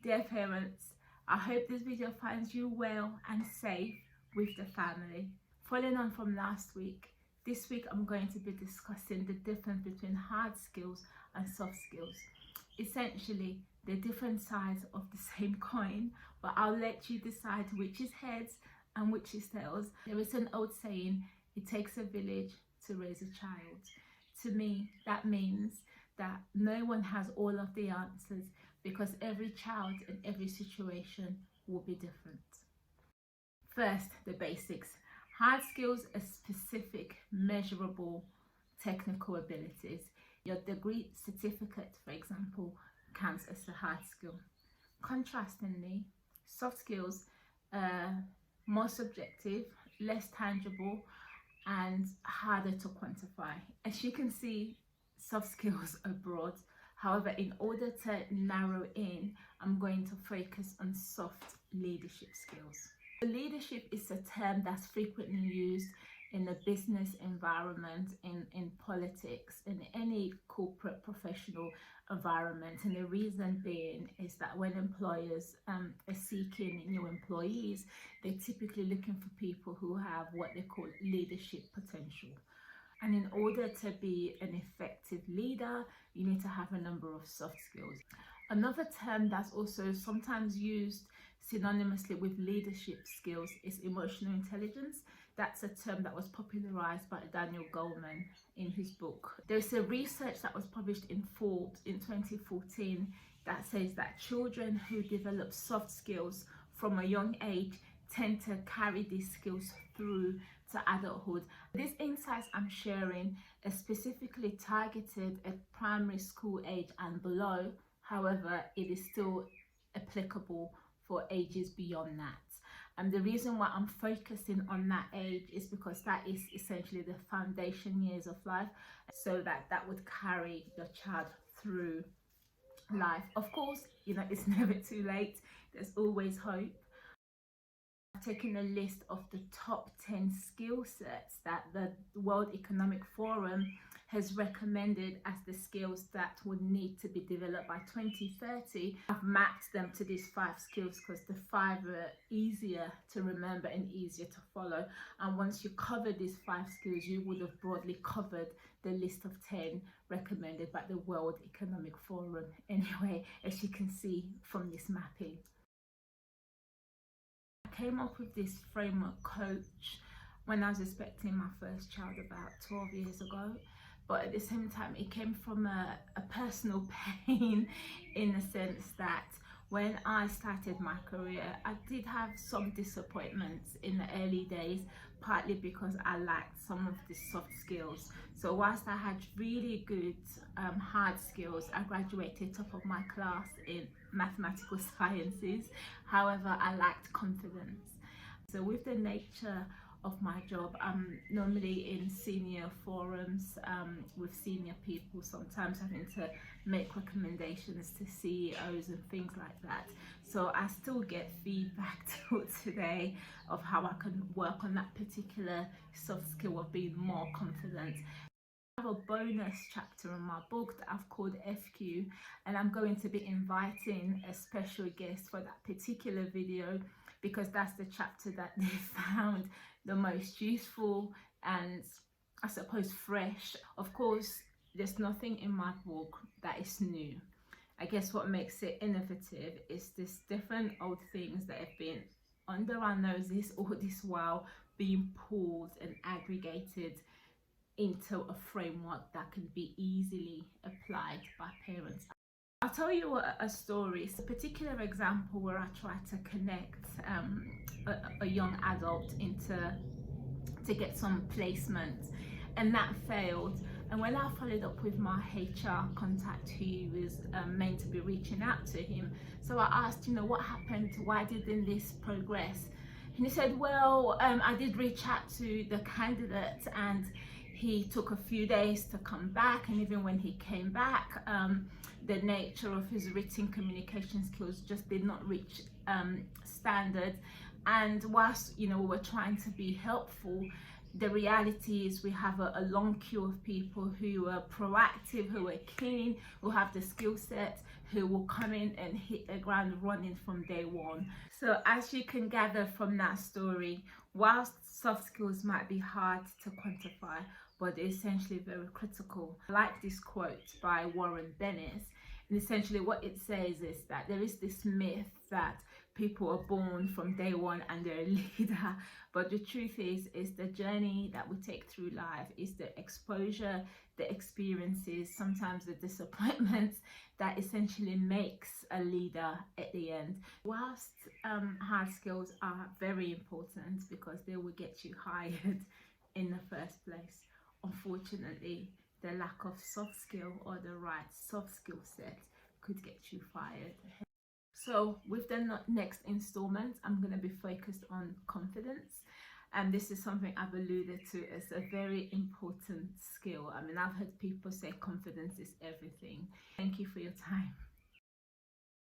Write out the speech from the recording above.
Dear parents, I hope this video finds you well and safe with the family. Following on from last week, this week I'm going to be discussing the difference between hard skills and soft skills. Essentially, they're different sides of the same coin, but I'll let you decide which is heads and which is tails. There is an old saying, it takes a village to raise a child. To me, that means that no one has all of the answers, because every child and every situation will be different. First, the basics. Hard skills are specific, measurable, technical abilities. Your degree certificate, for example, counts as a hard skill. Contrastingly, soft skills are more subjective, less tangible, and harder to quantify. As you can see, soft skills are broad. However, in order to narrow in, I'm going to focus on soft leadership skills. Leadership is a term that's frequently used in the business environment, in politics, in any corporate professional environment. And the reason being is that when employers are seeking new employees, they're typically looking for people who have what they call leadership potential. And in order to be an effective leader, you need to have a number of soft skills. Another term that's also sometimes used synonymously with leadership skills is emotional intelligence. That's a term that was popularized by Daniel Goleman in his book. There's a research that was published in Forbes in 2014 that says that children who develop soft skills from a young age tend to carry these skills through to adulthood. These insights I'm sharing are specifically targeted at primary school age and below. However, it is still applicable for ages beyond that. And the reason why I'm focusing on that age is because that is essentially the foundation years of life, so that would carry your child through life. Of course, it's never too late. There's always hope. I've taken a list of the top 10 skill sets that the World Economic Forum has recommended as the skills that would need to be developed by 2030. I've mapped them to these 5 skills because the 5 are easier to remember and easier to follow. And once you cover these 5 skills, you would have broadly covered the list of 10 recommended by the World Economic Forum. Anyway, as you can see from this mapping, I came up with this framework coach when I was expecting my first child about 12 years ago. But at the same time, it came from a personal pain, in the sense that when I started my career, I did have some disappointments in the early days, partly because I lacked some of the soft skills. So whilst I had really good hard skills, I graduated top of my class in mathematical sciences. However, I lacked confidence. So with the nature of my job, I'm normally in senior forums with senior people, sometimes having to make recommendations to CEOs and things like that. So I still get feedback till today of how I can work on that particular soft skill of being more confident. I have a bonus chapter in my book that I've called FQ, and I'm going to be inviting a special guest for that particular video, because that's the chapter that they found the most useful and, I suppose, fresh. Of course, there's nothing in my book that is new. I guess what makes it innovative is this different old things that have been under our noses all this while being pulled and aggregated into a framework that can be easily applied by parents. I'll tell you a story. It's a particular example where I tried to connect a young adult to get some placement, and that failed. And when I followed up with my HR contact, who was meant to be reaching out to him, so I asked, what happened? Why didn't this progress? And he said, well, I did reach out to the candidate, and he took a few days to come back, and even when he came back, the nature of his written communication skills just did not reach standard. And whilst we were trying to be helpful, the reality is we have a long queue of people who are proactive, who are keen, who have the skill set, who will come in and hit the ground running from day one. So as you can gather from that story, whilst soft skills might be hard to quantify, but they're essentially very critical. I like this quote by Warren Bennis, and essentially what it says is that there is this myth that people are born from day one and they're a leader, but the truth is the journey that we take through life, is the exposure, the experiences, sometimes the disappointments, that essentially makes a leader at the end. Whilst hard skills are very important because they will get you hired in the first place, unfortunately the lack of soft skill or the right soft skill set could get you fired. So with the next installment, I'm going to be focused on confidence, and this is something I've alluded to as a very important skill. I mean, I've heard people say confidence is everything. Thank you for your time.